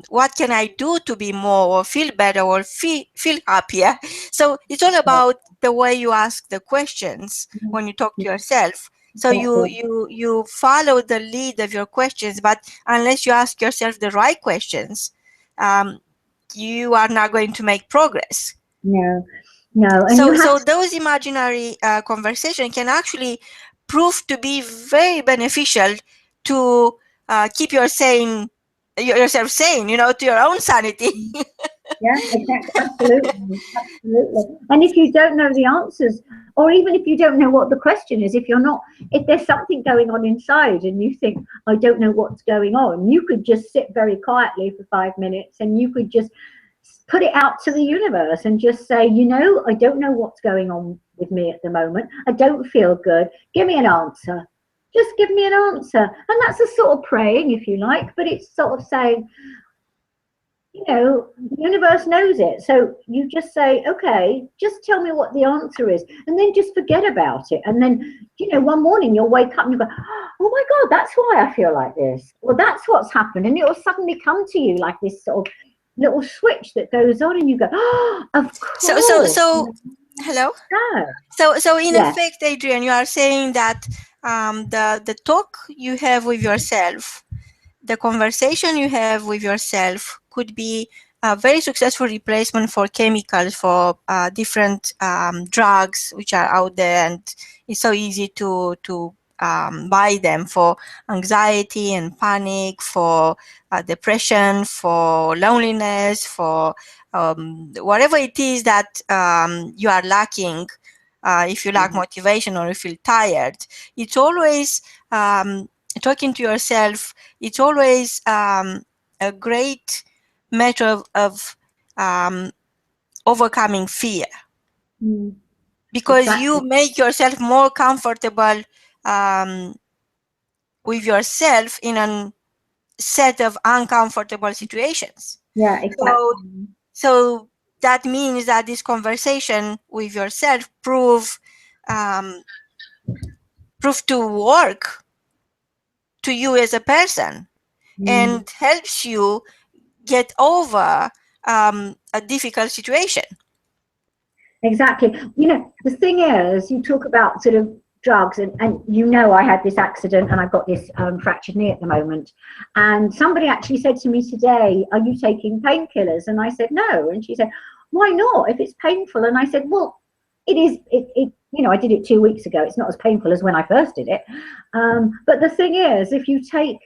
what can I do to be more or feel better or feel happier? So it's all about the way you ask the questions when you talk to yourself. So you follow the lead of your questions, but unless you ask yourself the right questions, you are not going to make progress. No, no, and you So, have so those imaginary conversation can actually prove to be very beneficial to keep yourself sane, to your own sanity. Yeah, exactly. Absolutely. Absolutely. And if you don't know the answers, or even if you don't know what the question is, if there's something going on inside and you think, I don't know what's going on, you could just sit very quietly for 5 minutes and you could just put it out to the universe and just say, I don't know what's going on with me at the moment. I don't feel good. Give me an answer. Just give me an answer. And that's a sort of praying, if you like, but it's sort of saying, the universe knows it. So you just say, okay, just tell me what the answer is. And then just forget about it. And then, one morning you'll wake up and you go, oh my God, that's why I feel like this. Well, that's what's happened. And it'll suddenly come to you like this sort of little switch that goes on and you go, oh, of course. So, hello. Yeah. So in Yeah. effect, Adrienne, you are saying that the talk you have with yourself, the conversation you have with yourself could be a very successful replacement for chemicals, for different drugs which are out there, and it's so easy to buy them for anxiety and panic, for depression, for loneliness, for whatever it is that you are lacking. If you lack motivation or you feel tired, it's always talking to yourself. It's always a great matter of overcoming fear, because you Exactly. make yourself more comfortable um, with yourself in a set of uncomfortable situations. Yeah, So, exactly. so that means that this conversation with yourself um, prove to work to you as a person and helps you get over a difficult situation. Exactly. The thing is, you talk about sort of drugs, and I had this accident and I've got this fractured knee at the moment. And somebody actually said to me today, are you taking painkillers? And I said, no. And she said, why not? If it's painful. And I said, well, it is, I did it 2 weeks ago. It's not as painful as when I first did it. But the thing is, if you take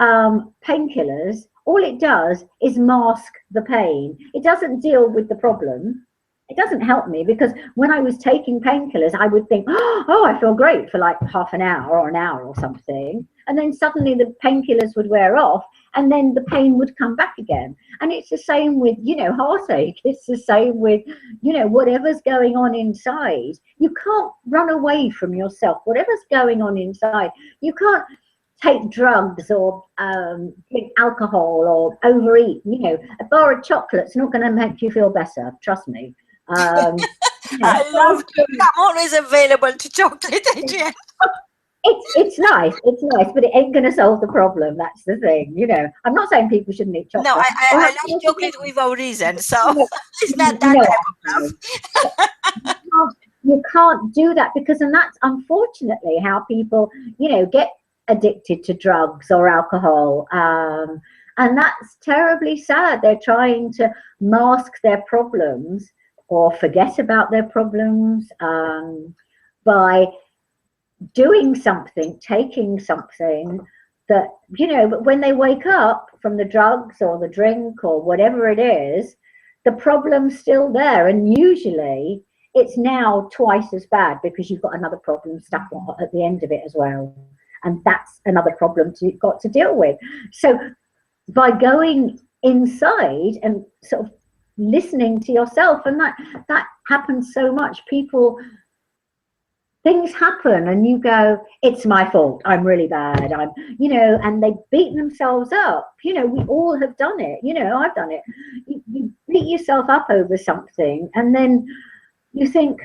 painkillers, all it does is mask the pain. It doesn't deal with the problem. It doesn't help me, because when I was taking painkillers, I would think, oh, I feel great for like half an hour or an hour or something. And then suddenly the painkillers would wear off and then the pain would come back again. And it's the same with, heartache. It's the same with, whatever's going on inside. You can't run away from yourself. Whatever's going on inside, you can't take drugs or drink alcohol or overeat. A bar of chocolate's not going to make you feel better. Trust me. I love to. I'm always available to chocolate, Adrienne. It's nice, but it ain't going to solve the problem. That's the thing. I'm not saying people shouldn't eat chocolate. No, Or I like chocolate without reason, so it's not you that know, type of love. you can't do that, because, and that's unfortunately how people, get addicted to drugs or alcohol. And that's terribly sad. They're trying to mask their problems or forget about their problems by doing something, taking something that, but when they wake up from the drugs or the drink or whatever it is, the problem's still there. And usually it's now twice as bad because you've got another problem stuck at the end of it as well. And that's another problem you've got to deal with. So by going inside and sort of listening to yourself, and that happens so much. Things happen and you go, it's my fault, I'm really bad, and they beat themselves up. We all have done it. I've done it. You beat yourself up over something, and then you think,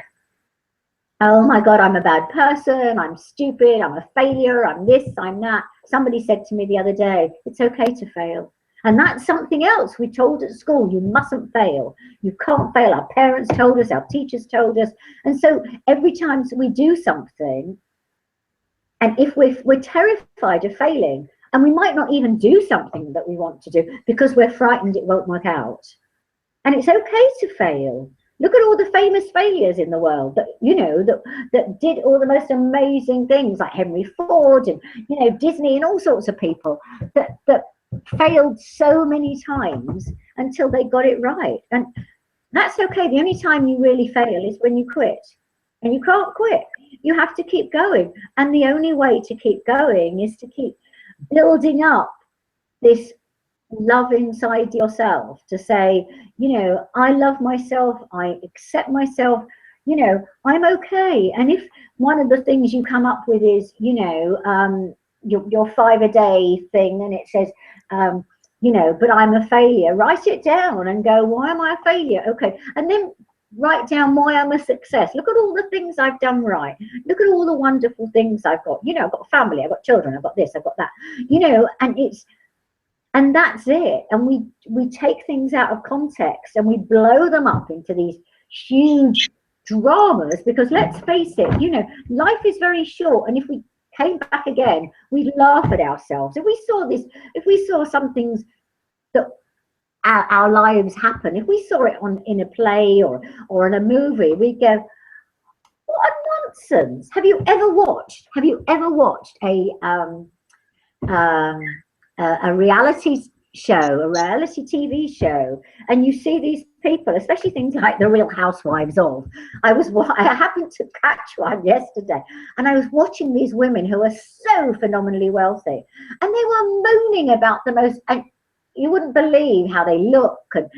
oh my God, I'm a bad person, I'm stupid, I'm a failure, I'm this, I'm that. Somebody said to me the other day, it's okay to fail. And that's something else we're told at school. You mustn't fail. You can't fail. Our parents told us, our teachers told us. And so every time we do something, and if we're terrified of failing, and we might not even do something that we want to do because we're frightened it won't work out. And it's okay to fail. Look at all the famous failures in the world that did all the most amazing things, like Henry Ford and Disney and all sorts of people that failed so many times until they got it right. And that's okay. The only time you really fail is when you quit. And you can't quit. You have to keep going. And the only way to keep going is to keep building up this love inside yourself, to say, I love myself, I accept myself, I'm okay. And if one of the things you come up with is, your 5 a day thing, and it says, but I'm a failure, write it down and go, why am I a failure? Okay. And then write down why I'm a success. Look at all the things I've done right. Look at all the wonderful things I've got. I've got family, I've got children, I've got this, I've got that, and that's it. And we take things out of context and we blow them up into these huge dramas, because let's face it, life is very short. And if we came back again, we'd laugh at ourselves. If we saw some things that our lives happen, if we saw it in a play or in a movie, we'd go, what nonsense. Have you ever watched a reality show, a reality TV show, and you see these people, especially things like the Real Housewives of. I happened to catch one yesterday, and I was watching these women who are so phenomenally wealthy, and they were moaning about the most, and you wouldn't believe how they look, and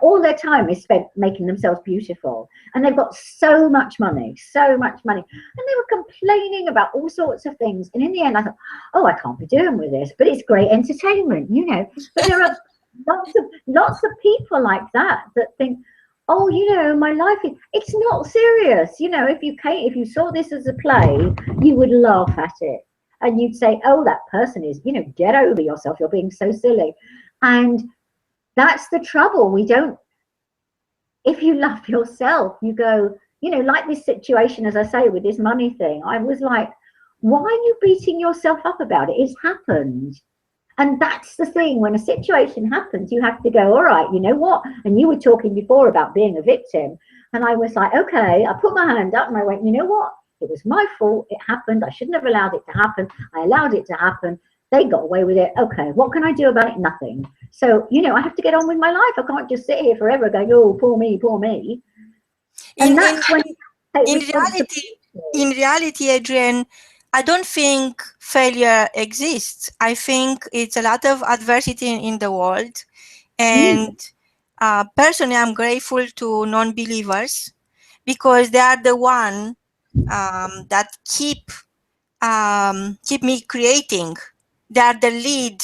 all their time is spent making themselves beautiful, and they've got so much money, and they were complaining about all sorts of things. And in the end I thought, oh, I can't be doing with this, but it's great entertainment, but there are lots of people like that think, oh, my life it's not serious. If you saw this as a play, you would laugh at it and you'd say, oh, that person is, get over yourself, you're being so silly. And that's the trouble. If you love yourself, you go, like this situation, as I say, with this money thing, I was like, why are you beating yourself up about it? It's happened. And that's the thing. When a situation happens, you have to go, all right, you know what? And you were talking before about being a victim. And I was like, okay, I put my hand up and I went, you know what? It was my fault. It happened. I shouldn't have allowed it to happen. I allowed it to happen. They got away with it. Okay, what can I do about it? Nothing. So, I have to get on with my life. I can't just sit here forever going, oh, poor me, poor me. And that's when in reality, Adrienne, I don't think failure exists. I think it's a lot of adversity in the world. And personally, I'm grateful to non-believers, because they are the one that keep me creating. They are the lead.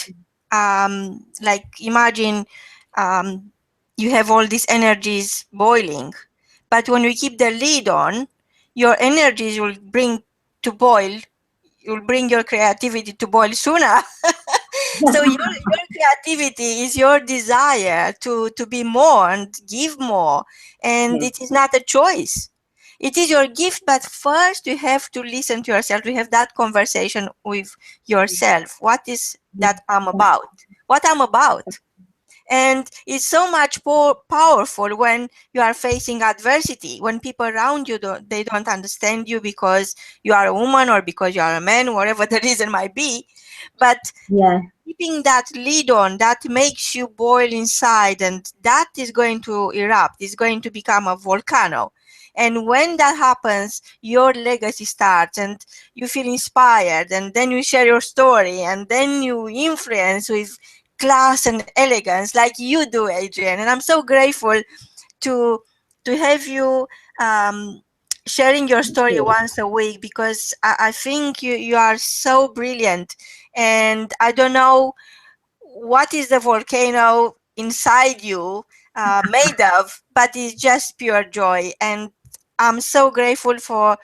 Like imagine you have all these energies boiling, but when you keep the lid on, your energies will bring to boil. You'll bring your creativity to boil sooner. So your creativity is your desire to be more and give more, and it is not a choice. It is your gift, but first you have to listen to yourself. You have that conversation with yourself. What is that I'm about? What I'm about? And it's so much more powerful when you are facing adversity, when people around you they don't understand you because you are a woman or because you are a man, whatever the reason might be. But Yeah, keeping that lead on, that makes you boil inside, and that is going to erupt, is going to become a volcano. And when that happens, your legacy starts, and you feel inspired, and then you share your story, and then you influence with class and elegance like you do, Adrienne. And I'm so grateful to have you um, sharing your thank story you. once a week, because I think you are so brilliant. And I don't know what is the volcano inside you made of, but it's just pure joy. And I'm so grateful for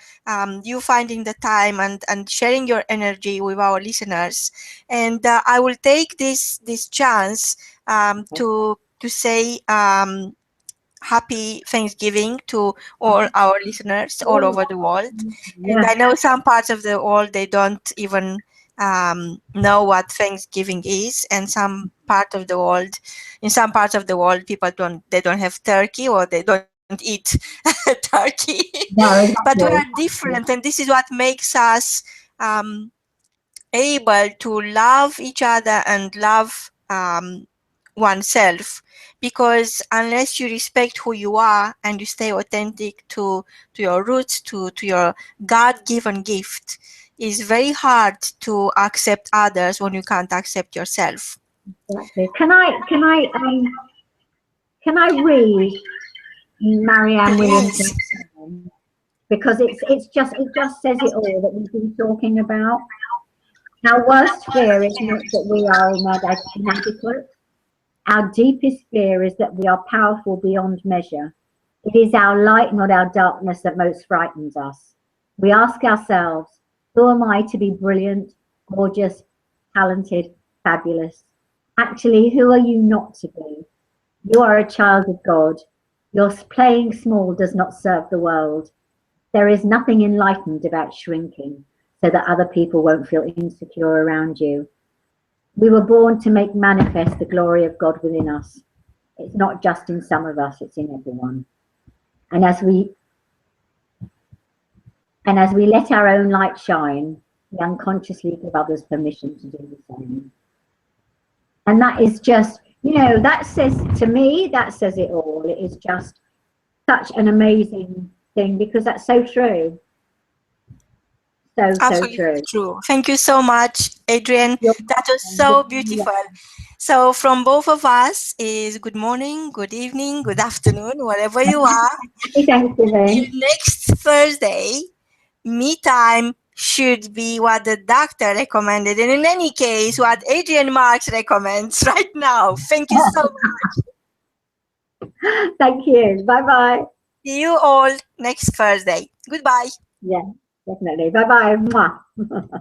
you finding the time and sharing your energy with our listeners. And I will take this chance to say happy Thanksgiving to all our listeners all over the world. And Yeah, I know some parts of the world they don't even know what Thanksgiving is, and in some parts of the world, people don't have turkey, or they don't eat turkey. no, But we are exactly. different, and this is what makes us um, able to love each other and love oneself, because unless you respect who you are and you stay authentic to your roots, to your God-given gift, it's very hard to accept others when you can't accept yourself. Exactly. Can I read Marianne Williamson's Please. poem? Because it just says it all that we've been talking about. Our worst fear is not that we are inadequate. Our deepest fear is that we are powerful beyond measure. It is our light, not our darkness, that most frightens us. We ask ourselves, who am I to be brilliant, gorgeous, talented, fabulous? Actually, who are you not to be? You are a child of God. Your playing small does not serve the world. There is nothing enlightened about shrinking so that other people won't feel insecure around you. We were born to make manifest the glory of God within us. It's not just in some of us, it's in everyone. And as we let our own light shine, we unconsciously give others permission to do the same. And that is just, that says to me, that says it all. It is just such an amazing thing because that's so true. So, so Absolutely true. true. Thank you so much, Adrienne. You're That was welcome. so beautiful. So, from both of us is good morning, good evening, good afternoon, wherever you are. Happy Till Thanksgiving. next Thursday, me time should be what the doctor recommended. And in any case, what Adrienne Marks recommends right now. Thank you so much. Thank you. Bye bye. See you all next Thursday. Goodbye. Yeah, definitely. Bye bye.